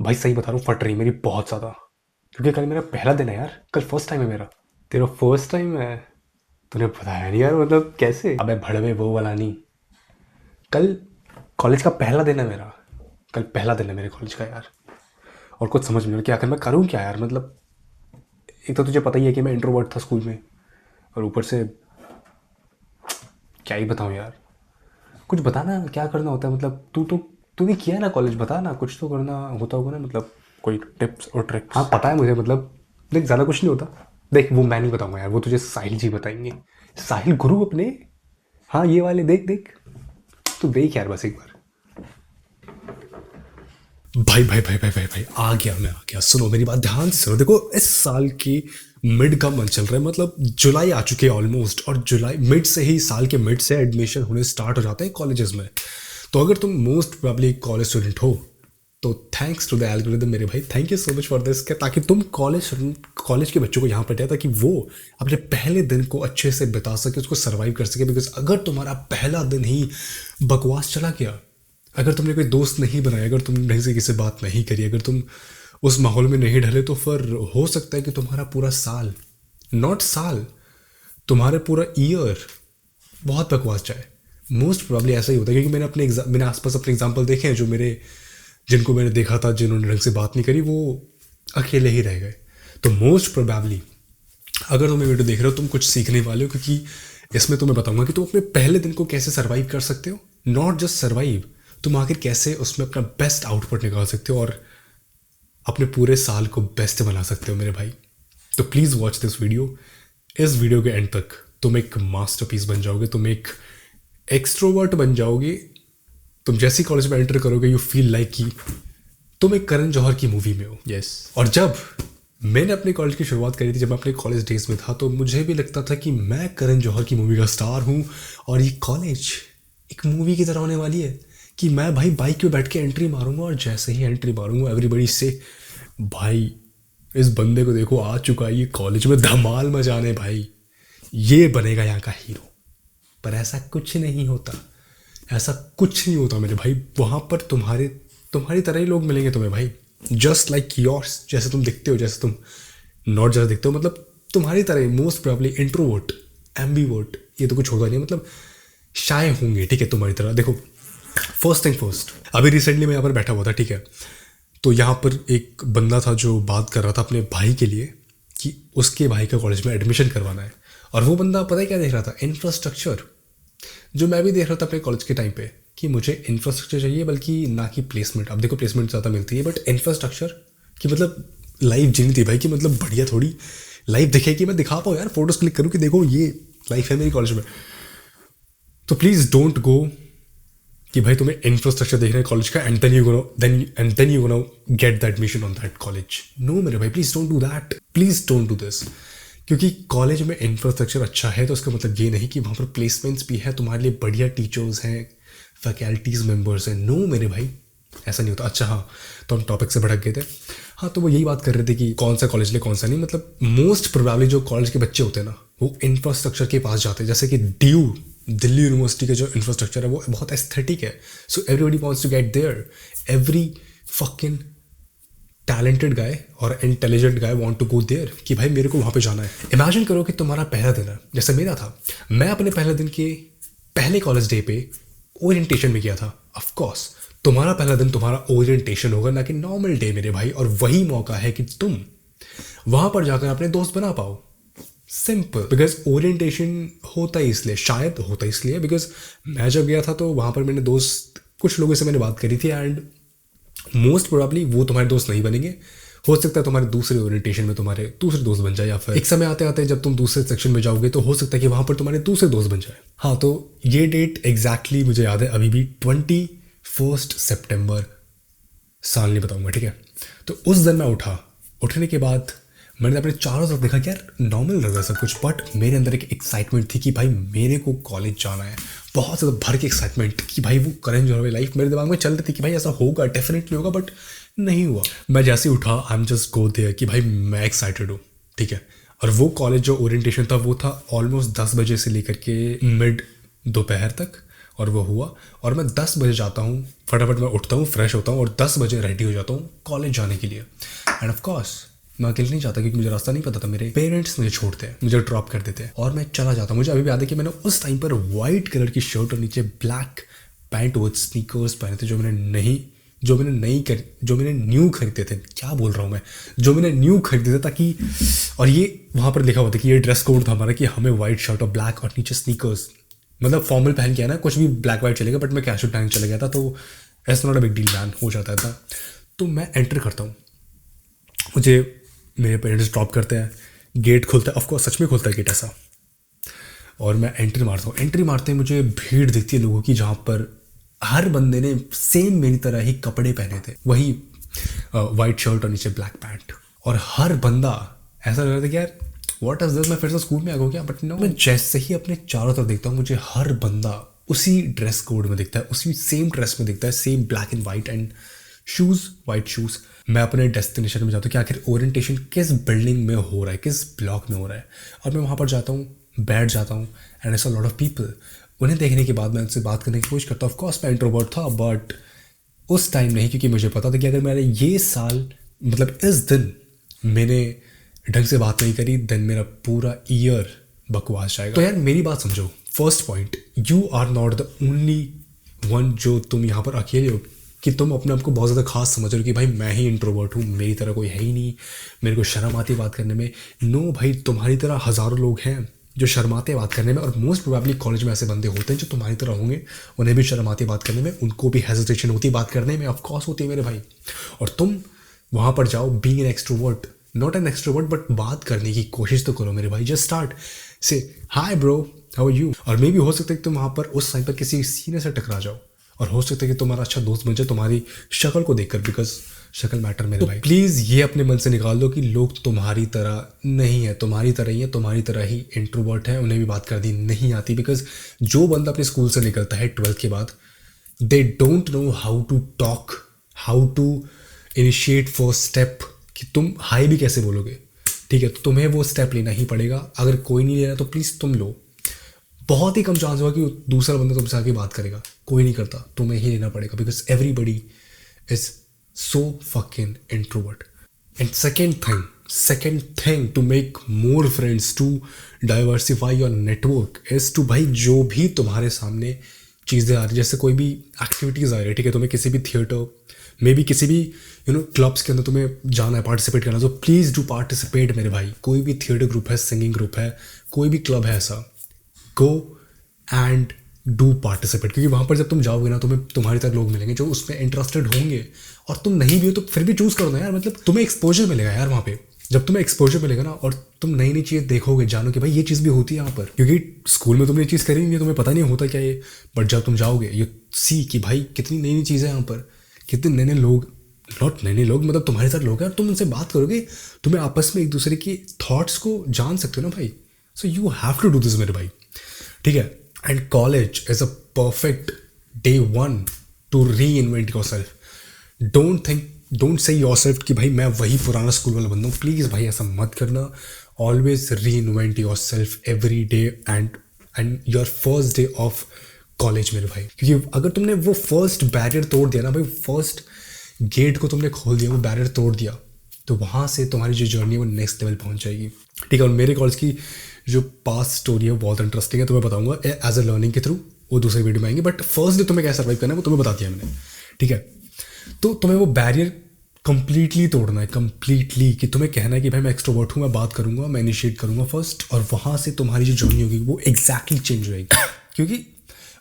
भाई सही बता रहा हूँ, फट रही मेरी बहुत ज़्यादा, क्योंकि कल मेरा पहला दिन है यार। कल फर्स्ट टाइम है मेरा। तेरा फर्स्ट टाइम है? तूने बताया नहीं यार, मतलब कैसे? अबे भड़वे वो वाला नहीं। कल कॉलेज का पहला दिन है मेरा। कल पहला दिन है मेरे कॉलेज का यार। और कुछ समझ में नहीं क्या कर, मैं करूँ क्या यार? मतलब एक तो तुझे पता ही है कि मैं इंट्रोवर्ट था स्कूल में, और ऊपर से क्या ही बताऊँ यार। कुछ बताना क्या करना होता है, मतलब तूने किया है ना कॉलेज, बता ना, कुछ तो करना होता होगा ना, मतलब कोई टिप्स और ट्रिक्स। हाँ पता है मुझे, मतलब देख ज़्यादा कुछ नहीं होता। देख वो मैं नहीं बताऊंगा यार, वो तुझे साहिल जी बताएंगे। साहिल गुरु अपने। हाँ ये वाले, देख देख, तू देख यार बस एक बार। भाई भाई भाई भाई भाई भाई मैं आ गया, सुनो मेरी बात ध्यान से सुनो। देखो, इस साल की मिड का मंथ चल रहा है, मतलब जुलाई आ चुके हैं ऑलमोस्ट, और जुलाई मिड से ही, साल के मिड से एडमिशन होने स्टार्ट हो जाते हैं कॉलेजेस में। तो अगर तुम मोस्ट प्रोबेबली कॉलेज स्टूडेंट हो, तो थैंक्स टू द एल्गोरिदम मेरे भाई, thank you so much for this, ताकि तुम कॉलेज के बच्चों को यहाँ पर जाए, ताकि वो अपने पहले दिन को अच्छे से बिता सके, उसको सर्वाइव कर सके। बिकॉज अगर तुम्हारा पहला दिन ही बकवास चला गया, अगर तुमने कोई दोस्त नहीं बनाया, अगर तुम ढंग से किसी बात नहीं करी, अगर तुम उस माहौल में नहीं ढले, तो फिर हो सकता है कि तुम्हारा पूरा साल, नॉट साल, तुम्हारे पूरा ईयर बहुत बकवास जाए। मोस्ट प्रोबेबली ऐसा ही होता है, क्योंकि मैंने आसपास अपने एग्जाम्पल देखे हैं, जिनको मैंने देखा था, जिन्होंने ढंग से बात नहीं करी, वो अकेले ही रह गए। तो मोस्ट प्रोबेबली अगर तुम ये वीडियो देख रहे हो, तुम कुछ सीखने वाले हो, क्योंकि इसमें तुम्हें बताऊंगा कि तुम अपने पहले दिन को कैसे सर्वाइव कर सकते हो। नॉट जस्ट सर्वाइव, तुम आखिर कैसे उसमें अपना बेस्ट आउटपुट निकाल सकते हो, और अपने पूरे साल को बेस्ट बना सकते हो मेरे भाई। तो प्लीज़ वॉच दिस वीडियो। इस वीडियो के एंड तक तुम एक मास्टरपीस बन जाओगे, तुम एक एक्सट्रोवर्ट बन जाओगे। तुम जैसे कॉलेज में एंटर करोगे, यू फील लाइक कि तुम एक करण जौहर की मूवी में हो। यस। और जब मैंने अपने कॉलेज की शुरुआत करी थी, जब मैं अपने कॉलेज डेज में था, तो मुझे भी लगता था कि मैं करण जौहर की मूवी का स्टार हूँ, और ये कॉलेज एक मूवी की तरह होने वाली है, कि मैं भाई बाइक पे बैठ के एंट्री मारूंगा, और जैसे ही एंट्री मारूंगा, एवरीबडी से भाई इस बंदे को देखो, आ चुका है ये कॉलेज में धमाल मचाने, भाई ये बनेगा यहाँ का हीरो। पर ऐसा कुछ नहीं होता, ऐसा कुछ नहीं होता मेरे भाई। वहाँ पर तुम्हारी तरह ही लोग मिलेंगे तुम्हें भाई, जस्ट लाइक योर्स, जैसे तुम दिखते हो, जैसे तुम नॉट जैसे दिखते हो, मतलब तुम्हारी तरह ही, मोस्ट प्रोबेबली इंट्रोवर्ट, एम्बीवर्ट, ये तो कुछ होता नहीं, मतलब शाय होंगे, ठीक है, तुम्हारी तरह। देखो, फर्स्ट थिंग फर्स्ट, अभी रिसेंटली मैं यहाँ पर बैठा हुआ था, ठीक है, तो यहाँ पर एक बंदा था जो बात कर रहा था अपने भाई के लिए, कि उसके भाई का कॉलेज में एडमिशन करवाना है। और वो बंदा पता है क्या देख रहा था? इंफ्रास्ट्रक्चर। जो मैं भी देख रहा था अपने कॉलेज के टाइम पे, कि मुझे इंफ्रास्ट्रक्चर चाहिए, बल्कि ना कि प्लेसमेंट। अब देखो, प्लेसमेंट ज़्यादा मिलती है, बट इंफ्रास्ट्रक्चर की मतलब लाइफ जीनी थी भाई, कि मतलब बढ़िया थोड़ी लाइफ दिखे, कि मैं दिखा पाऊँ यार, फोटोज क्लिक करूँ कि देखो ये लाइफ है मेरी कॉलेज में। तो प्लीज़ डोंट गो कि भाई तुम्हें इंफ्रास्ट्रक्चर देखना है कॉलेज का, and then you gonna get the admission on that college. No मेरे भाई, please don't do that, please don't do this. क्योंकि कॉलेज में इंफ्रास्ट्रक्चर अच्छा है, तो उसका मतलब ये नहीं कि वहाँ पर प्लेसमेंट्स भी है, तुम्हारे लिए बढ़िया टीचर्स हैं, फैकल्टीज मेंबर्स हैं। नो मेरे भाई, ऐसा नहीं होता। अच्छा हाँ, तो हम टॉपिक से भटक गए थे। हाँ, तो वो यही बात कर रहे थे कि कौन सा कॉलेज ले, कौन सा नहीं। मतलब मोस्ट प्रोबेबली जो कॉलेज के बच्चे होते हैं ना, वो इंफ्रास्ट्रक्चर के पास जाते हैं। जैसे कि दिल्ली यूनिवर्सिटी का जो इंफ्रास्ट्रक्चर है वो बहुत एस्थेटिक है, so everybody wants to get there. Every fucking talented guy और intelligent guy want to go there, कि भाई मेरे को वहाँ पे जाना है। इमेजिन करो कि तुम्हारा पहला दिन है, जैसे मेरा था। मैं अपने पहले दिन के पहले कॉलेज डे पे ओरिएंटेशन में गया था। ऑफ कोर्स तुम्हारा पहला दिन तुम्हारा ओरिएंटेशन होगा, ना कि नॉर्मल डे मेरे भाई। और वही मौका है कि तुम वहाँ पर जाकर अपने दोस्त बना पाओ। सिंपल। बिकॉज ओरिएंटेशन होता ही इसलिए, शायद होता इसलिए, बिकॉज मैं जब गया था तो वहाँ पर मैंने दोस्त, कुछ लोगों से मैंने बात करी थी, एंड मोस्ट प्रोबेबली वो तुम्हारे दोस्त नहीं बनेंगे। हो सकता है तुम्हारे दूसरे ओरिएंटेशन में तुम्हारे दूसरे दोस्त बन जाए, या फिर एक समय आते आते जब तुम दूसरे सेक्शन में जाओगे, तो हो सकता है कि वहाँ पर तुम्हारे दूसरे दोस्त बन जाए। हाँ, तो ये डेट एग्जैक्टली मुझे याद है अभी भी, 21 सितंबर, साल नहीं बताऊंगा, ठीक है। तो उस दिन मैं उठा, उठने के बाद मैंने अपने चारों तरफ देखा कि यार नॉर्मल लग रहा है सब कुछ, बट मेरे अंदर एक एक्साइटमेंट थी कि भाई मेरे को कॉलेज जाना है। बहुत ज़्यादा भर के एक्साइटमेंट कि भाई वो करण जौहर वाली लाइफ मेरे दिमाग में चल रही थी, कि भाई ऐसा होगा, डेफिनेटली होगा, बट नहीं हुआ। मैं जैसे ही उठा, I am just go there, कि भाई मैं एक्साइटेड हूँ, ठीक है। और वो कॉलेज जो ओरिएंटेशन था, वो था ऑलमोस्ट 10 बजे से लेकर के मिड दोपहर तक, और वो हुआ। और मैं 10 बजे जाता हूँ, फटाफट मैं उठता हूँ, फ्रेश होता हूँ और 10 बजे रेडी हो जाता हूँ कॉलेज जाने के लिए। एंड ऑफ कोर्स मैं अकेले नहीं जाता क्योंकि मुझे रास्ता नहीं पता था, मेरे पेरेंट्स मुझे छोड़ते हैं, मुझे ड्रॉप कर देते हैं और मैं चला जाता हूँ। मुझे अभी भी याद है कि मैंने उस टाइम पर वाइट कलर की शर्ट और नीचे ब्लैक पैंट विद स्नीकर्स पहने थे, जो मैंने न्यू खरीदे थे। क्या बोल रहा हूँ मैं, जो मैंने न्यू खरीदे थे ताकि, और ये वहाँ पर लिखा हुआ था कि ये ड्रेस कोड था हमारा कि हमें वाइट शर्ट और ब्लैक और नीचे स्नीकर्स, मतलब फॉर्मल पहन के आना, कुछ भी ब्लैक वाइट चलेगा, बट मैं कैजुअल पहन के चला गया था, तो ऐसा not a big deal man, हो जाता था। तो मैं एंटर करता हूँ, मुझे मेरे पेरेंट्स ड्रॉप करते हैं, गेट खुलता है, ऑफकोर्स सच में खुलता है गेट ऐसा, और मैं एंट्री मारता हूँ। एंट्री मारते ही मुझे भीड़ दिखती है लोगों की, जहाँ पर हर बंदे ने सेम मेरी तरह ही कपड़े पहने थे, वही वाइट शर्ट और नीचे ब्लैक पैंट, और हर बंदा ऐसा लग रहा था कि यार व्हाट इज दिस, मैं फिर से स्कूल में आ गया क्या। बट नो, मैं जैसे ही अपने चारों तरफ देखता हूँ, मुझे हर बंदा उसी ड्रेस कोड में दिखता है, उसी सेम ड्रेस में दिखता है, same black and white and shoes, white shoes. मैं अपने डेस्टिनेशन में जाता हूँ कि आखिर ओरिएंटेशन किस बिल्डिंग में हो रहा है, किस ब्लॉक में हो रहा है, और मैं वहाँ पर जाता हूँ, बैठ जाता हूँ and I saw lot of people. उन्हें देखने के बाद मैं उनसे बात करने की कोशिश करता हूँ। ऑफ कोर्स मैं इंट्रोवर्ट था, बट उस टाइम नहीं, क्योंकि मुझे पता था कि अगर मैंने ये साल, मतलब इस दिन मैंने ढंग से बात नहीं करी, देन मेरा पूरा ईयर बकवास जाएगा। तो यार मेरी बात समझो, first point, you are not the only one जो तुम यहाँ पर अकेले हो कि तुम अपने आप को बहुत ज़्यादा खास समझ रहे हो कि भाई मैं ही इंट्रोवर्ट हूँ, मेरी तरह कोई है ही नहीं, मेरे को शर्म आती है बात करने में। नो भाई, तुम्हारी तरह हज़ारों लोग हैं जो शर्माते हैं बात करने में, और मोस्ट प्रोबेबली कॉलेज में ऐसे बंदे होते हैं जो तुम्हारी तरह होंगे, उन्हें भी शर्म आती है बात करने में, उनको भी हेजिटेशन होती है बात करने में, ऑफकोर्स होती है मेरे भाई। और तुम वहाँ पर जाओ being an extrovert, not an extrovert, but बात करने की कोशिश तो करो मेरे भाई। जस्ट स्टार्ट से hi bro, how are you. और मे भी हो सकता है कि तुम वहाँ पर उस टाइम पर किसी सीनियर से टकरा जाओ, और हो सकता है कि तुम्हारा अच्छा दोस्त बन जाए तुम्हारी शक्ल को देखकर, बिकॉज शक्ल मैटर मेरे भाई। प्लीज़ ये अपने मन से निकाल दो कि लोग तुम्हारी तरह नहीं है, तुम्हारी तरह ही है, तुम्हारी तरह ही इंट्रोवर्ट है, उन्हें भी बात करनी नहीं आती। बिकॉज जो बंदा अपने स्कूल से निकलता है 12th के बाद, they don't know how to talk, how to initiate first step, कि तुम हाई भी कैसे बोलोगे। ठीक है, तो तुम्हें वो स्टेप लेना ही पड़ेगा। अगर कोई नहीं ले रहा तो प्लीज़ तुम लो। बहुत ही कम चांस होगा कि दूसरा बंदा तुमसे आके बात करेगा, कोई नहीं करता, तुम्हें ही लेना पड़ेगा, because everybody is so fucking introvert. And second thing to make more friends, to diversify your network is to, भाई जो भी तुम्हारे सामने चीज़ें आ रही, जैसे कोई भी एक्टिविटीज़ आ रही है, ठीक है, तुम्हें किसी भी थिएटर मे बी किसी भी क्लब्स के अंदर तुम्हें जाना है, पार्टिसिपेट करना है, तो प्लीज़ डू पार्टिसिपेट मेरे भाई। कोई भी थिएटर ग्रुप है, सिंगिंग ग्रुप है, कोई भी क्लब है ऐसा, गो एंड डू पार्टिसिपेट, क्योंकि वहाँ पर जब तुम जाओगे ना, तुम्हें तुम्हारी तरह लोग मिलेंगे जो उसमें इंटरेस्टेड होंगे, और तुम नहीं भी हो तो फिर भी चूज़ करो ना यार, मतलब तुम्हें एक्सपोजर मिलेगा यार वहाँ पे। जब तुम्हें एक्सपोजर मिलेगा ना, और तुम नई नई चीज़ें देखोगे, जानो कि भाई ये चीज़ भी होती है यहाँ पर, क्योंकि स्कूल में तुमने ये चीज़ करी नहीं है, तुम्हें पता नहीं होता क्या ये, बट जब तुम जाओगे यू सी कि भाई कितनी नई नई चीज़ें यहाँ पर, कितने नए नए लोग, नॉट नए नए लोग, मतलब तुम्हारे साथ लोग हैं, और तुम उनसे बात करोगे, तुम्हें आपस में एक दूसरे की थॉट्स को जान सकते हो ना भाई। So you have to do this मेरे भाई, ठीक है। And college is a perfect day one to reinvent yourself. Don't say yourself कि भाई मैं वही पुराना स्कूल वाला बंदा हूँ, प्लीज़ भाई ऐसा मत करना। Always reinvent yourself every day and your first day of college मेरे भाई, क्योंकि अगर तुमने वो फर्स्ट बैरियर तोड़ दिया ना भाई, फर्स्ट गेट को तुमने खोल दिया, वो बैरियर तोड़ दिया, तो वहाँ से तुम्हारी जो जर्नी है वो नेक्स्ट लेवल पहुँच जाएगी। ठीक है, और मेरे कॉलेज की जो पास्ट स्टोरी है वो बहुत इंटरेस्टिंग है, तो मैं बताऊँगा एज अ लर्निंग के थ्रू, वो दूसरे वीडियो में आएंगे। बट फर्स्ट डे तुम्हें क्या सर्वाइव करना है वो तुम्हें बता दिया मैंने, ठीक है। तो तुम्हें वो बैरियर कंप्लीटली तोड़ना है, कंप्लीटली, कि तुम्हें कहना है कि भाई मैं एक्सट्रोवर्ट हूँ, मैं बात करूँगा, मैं इनिशिएट करूँगा फर्स्ट, और वहाँ से तुम्हारी जो जर्नी होगी वो एग्जैक्टली चेंज हो जाएगी। क्योंकि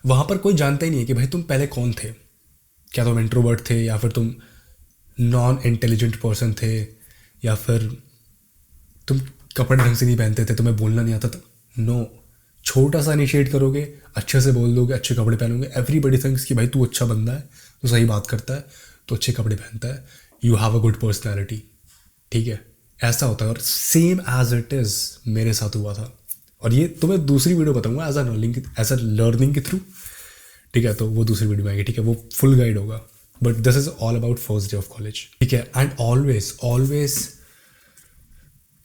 वहाँ पर कोई जानता ही नहीं है कि भाई तुम पहले कौन थे, क्या तुम इंट्रोवर्ट थे, या फिर तुम नॉन इंटेलिजेंट पर्सन थे, या फिर तुम कपड़े ढंग से नहीं पहनते थे, तुम्हें बोलना नहीं आता था। नो, छोटा सा इनिशिएट करोगे, अच्छे से बोल दोगे, अच्छे कपड़े पहनोगे, एवरीबडी थिंक्स कि भाई तू अच्छा बंदा है, तो सही बात करता है, तो अच्छे कपड़े पहनता है, you have a good personality, ठीक है, ऐसा होता है। और सेम एज इट इज़ मेरे साथ हुआ था, और ये तुम्हें दूसरी वीडियो बताऊंगा एज अ लर्निंग के थ्रू, ठीक है, तो वो दूसरी वीडियो में आएगी, ठीक है, वो फुल गाइड होगा। But this is all about first day of college, ठीक है। एंड ऑलवेज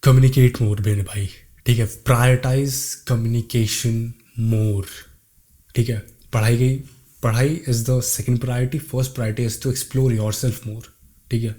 कम्युनिकेट मोर मेरे भाई, ठीक है, प्रायोरिटाइज कम्युनिकेशन मोर, ठीक है। पढ़ाई is the second priority, first priority is to explore yourself more, ठीक है।